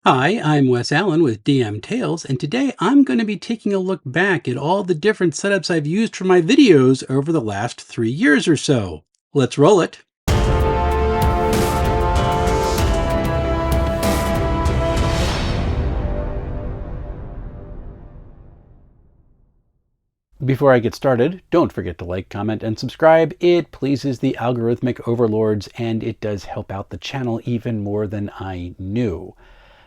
Hi, I'm Wes Allen with DM Tales, and today I'm going to be taking a look back at all the different setups I've used for my videos over the last 3 years or so. Let's roll it. Before I get started, don't forget to like, comment, and subscribe. It pleases the algorithmic overlords, and it does help out the channel even more than I knew.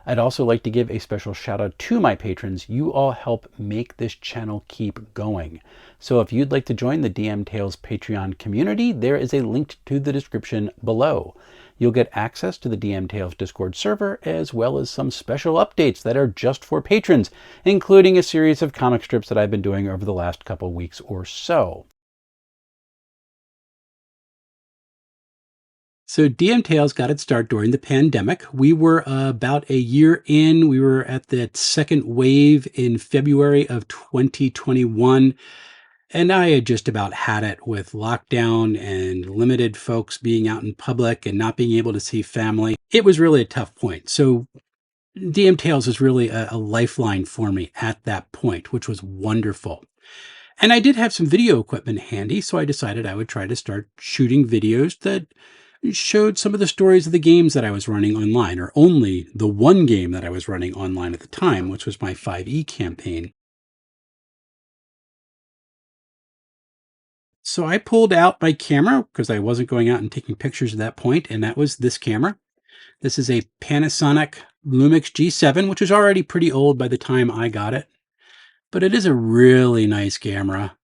I'd also like to give a special shout out to my patrons. You all help make this channel keep going. So if you'd like to join the DM Tales Patreon community, there is a link to the description below. You'll get access to the DM Tales Discord server, as well as some special updates that are just for patrons, including a series of comic strips that I've been doing over the last couple weeks or so. So DM Tales got its start during the pandemic. We were about a year in. We were at that second wave in February of 2021. And I had just about had it with lockdown and limited folks being out in public and not being able to see family. It was really a tough point. So DM Tales was really a lifeline for me at that point, which was wonderful. And I did have some video equipment handy, so I decided I would try to start shooting videos that showed some of the stories of the games that I was running online, or only the one game that I was running online at the time, which was my 5e campaign. So I pulled out my camera because I wasn't going out and taking pictures at that point, and that was this camera. This is a Panasonic Lumix G7, which was already pretty old by the time I got it, but it is a really nice camera,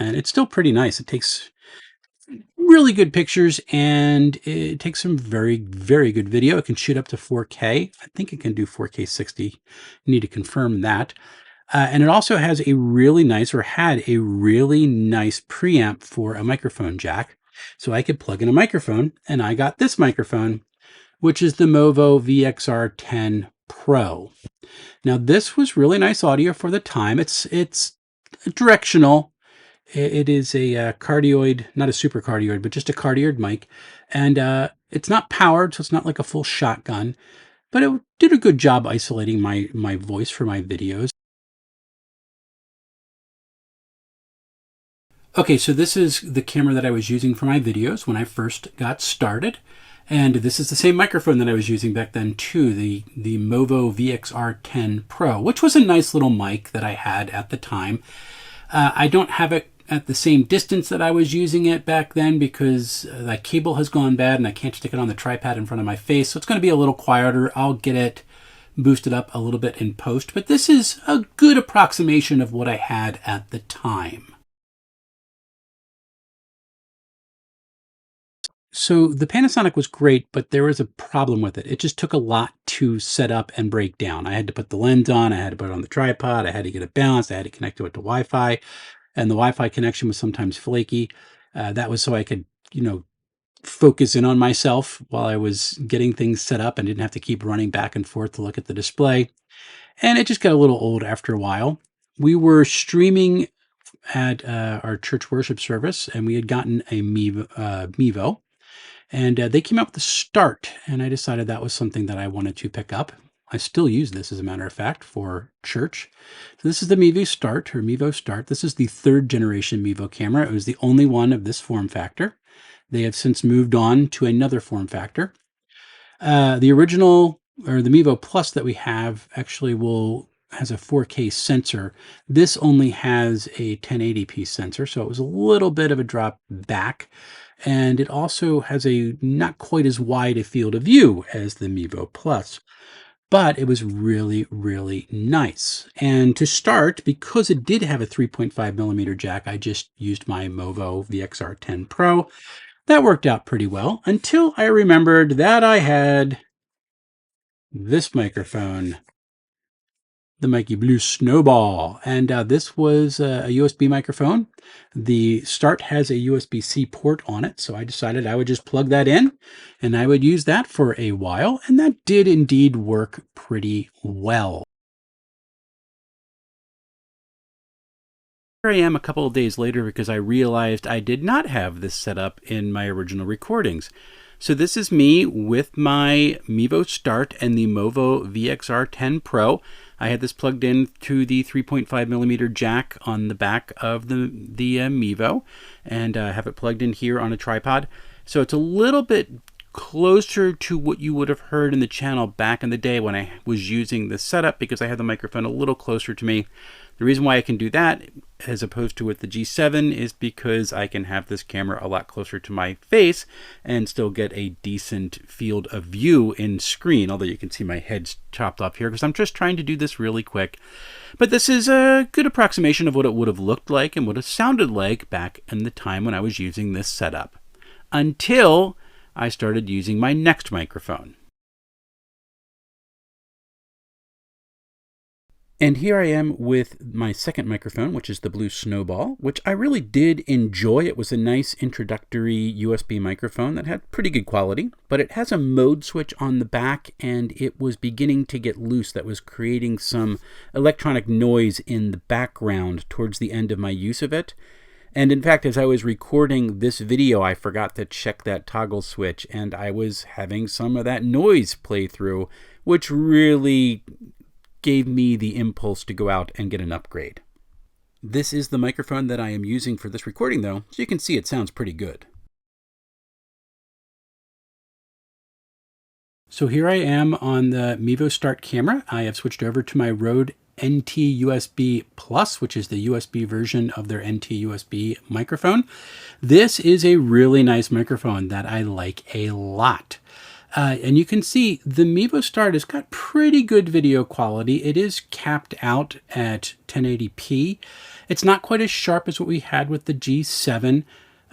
and it's still pretty nice. It takes really good pictures, and it takes some very, very good video. It can shoot up to 4K. I think it can do 4K 60. You need to confirm that. And it also has a really nice, or had a really nice preamp for a microphone jack. So I could plug in a microphone, and I got this microphone, which is the Movo VXR10 Pro. Now, this was really nice audio for the time. It's directional. It is a cardioid, not a super cardioid, but just a cardioid mic. And it's not powered, so it's not like a full shotgun, but it did a good job isolating my voice for my videos. Okay, so this is the camera that I was using for my videos when I first got started. And this is the same microphone that I was using back then too, the Movo VXR10 Pro, which was a nice little mic that I had at the time. I don't have it at the same distance that I was using it back then because that cable has gone bad and I can't stick it on the tripod in front of my face. So it's going to be a little quieter. I'll get it boosted up a little bit in post, but this is a good approximation of what I had at the time. So the Panasonic was great, but there was a problem with it. It just took a lot to set up and break down. I had to put the lens on, I had to put it on the tripod, I had to get it balanced, I had to connect it to Wi-Fi, and the Wi-Fi connection was sometimes flaky. That was so I could, focus in on myself while I was getting things set up and didn't have to keep running back and forth to look at the display. And it just got a little old after a while. We were streaming at our church worship service, and we had gotten a Mevo. And they came up with the Start, and I decided that was something that I wanted to pick up. I still use this, as a matter of fact, for church. So this is the Mevo Start, or Mevo Start. This is the third generation Mevo camera. It was the only one of this form factor. They have since moved on to another form factor. The original, or the Mevo Plus that we have, actually has a 4K sensor. This only has a 1080p sensor, so it was a little bit of a drop back. And it also has a not quite as wide a field of view as the Mevo Plus. But it was really, really nice. And to start, because it did have a 3.5 millimeter jack, I just used my Movo VXR10 Pro. That worked out pretty well until I remembered that I had this microphone, the Mikey Blue Snowball. And this was a USB microphone. The Start has a USB-C port on it, so I decided I would just plug that in, and I would use that for a while, and that did indeed work pretty well. Here I am a couple of days later because I realized I did not have this set up in my original recordings. So this is me with my Mevo Start and the Movo VXR10 Pro. I had this plugged in to the 3.5 millimeter jack on the back of the Mevo, and have it plugged in here on a tripod. So it's a little bit closer to what you would have heard in the channel back in the day when I was using this setup, because I had the microphone a little closer to me. The reason why I can do that as opposed to with the G7 is because I can have this camera a lot closer to my face and still get a decent field of view in screen, although you can see my head's chopped off here because I'm just trying to do this really quick. But this is a good approximation of what it would have looked like and what it sounded like back in the time when I was using this setup, until I started using my next microphone. And here I am with my second microphone, which is the blue Snowball, which I really did enjoy. It was a nice introductory USB microphone that had pretty good quality, but it has a mode switch on the back, and it was beginning to get loose. That was creating some electronic noise in the background towards the end of my use of it. And in fact, as I was recording this video, I forgot to check that toggle switch, and I was having some of that noise play through, which really gave me the impulse to go out and get an upgrade. This is the microphone that I am using for this recording, though, so you can see it sounds pretty good. So here I am on the Mevo Start camera. I have switched over to my Rode NT USB Plus, which is the USB version of their NT USB microphone. This is a really nice microphone that I like a lot. And you can see the Mevo Start has got pretty good video quality. It is capped out at 1080p. It's not quite as sharp as what we had with the G7,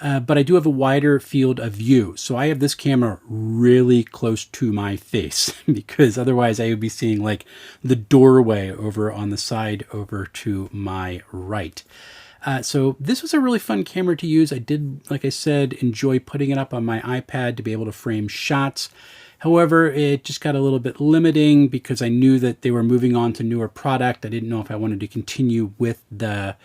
but I do have a wider field of view. So I have this camera really close to my face because otherwise I would be seeing like the doorway over on the side over to my right. So this was a really fun camera to use. I did, like I said, enjoy putting it up on my iPad to be able to frame shots. However, it just got a little bit limiting because I knew that they were moving on to newer product. I didn't know if I wanted to continue with the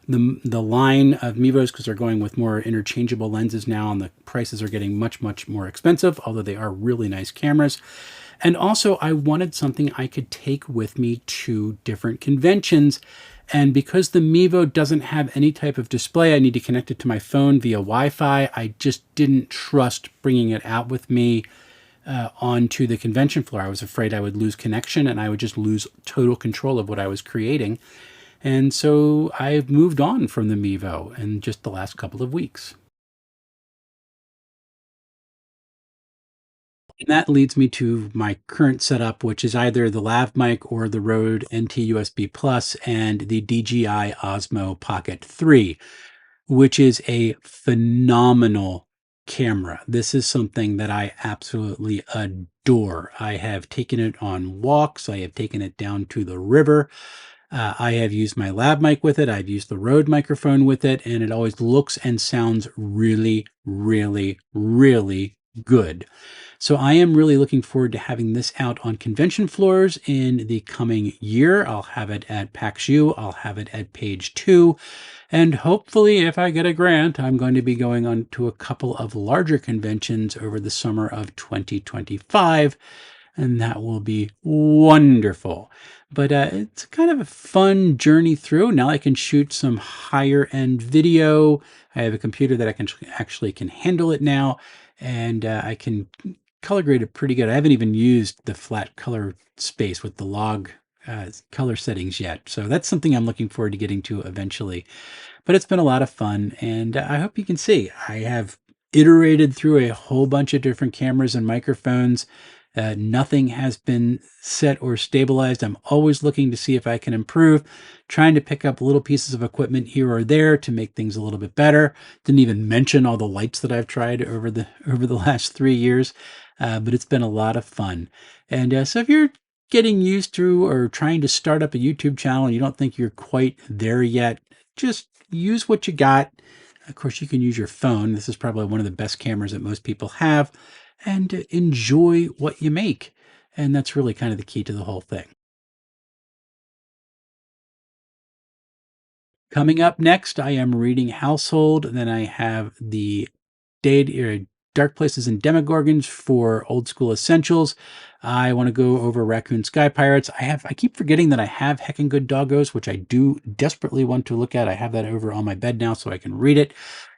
line of Mevos because they're going with more interchangeable lenses now, and the prices are getting much, much more expensive, although they are really nice cameras. And also, I wanted something I could take with me to different conventions. And because the Mevo doesn't have any type of display, I need to connect it to my phone via Wi-Fi. I just didn't trust bringing it out with me onto the convention floor. I was afraid I would lose connection and I would just lose total control of what I was creating. And so I've moved on from the Mevo in just the last couple of weeks. And that leads me to my current setup, which is either the lav mic or the Rode NT USB Plus and the DJI Osmo Pocket 3, which is a phenomenal camera. This is something that I absolutely adore. I have taken it on walks. I have taken it down to the river. I have used my lav mic with it. I've used the Rode microphone with it, and it always looks and sounds really, really, really good. So I am really looking forward to having this out on convention floors in the coming year. I'll have it at PAX U. I'll have it at Page 2. And hopefully, if I get a grant, I'm going to be going on to a couple of larger conventions over the summer of 2025. And that will be wonderful. But it's kind of a fun journey through. Now I can shoot some higher end video. I have a computer that I can actually can handle it now, and I can color grade it pretty good. I haven't even used the flat color space with the log color settings yet. So that's something I'm looking forward to getting to eventually. But it's been a lot of fun, and I hope you can see I have iterated through a whole bunch of different cameras and microphones. Nothing has been set or stabilized. I'm always looking to see if I can improve, trying to pick up little pieces of equipment here or there to make things a little bit better. Didn't even mention all the lights that I've tried over the last 3 years, but it's been a lot of fun. And so if you're getting used to or trying to start up a YouTube channel and you don't think you're quite there yet, just use what you got. Of course, you can use your phone. This is probably one of the best cameras that most people have, and enjoy what you make. And that's really kind of the key to the whole thing. Coming up next, I am reading Household. Then I have the Dark Places and Demogorgons for old school essentials. I want to go over Raccoon Sky Pirates. I keep forgetting that I have Heckin' Good Doggos, which I do desperately want to look at. I have that over on my bed now so I can read it.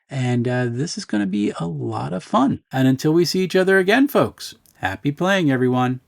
And this is going to be a lot of fun. And until we see each other again, folks, happy playing, everyone.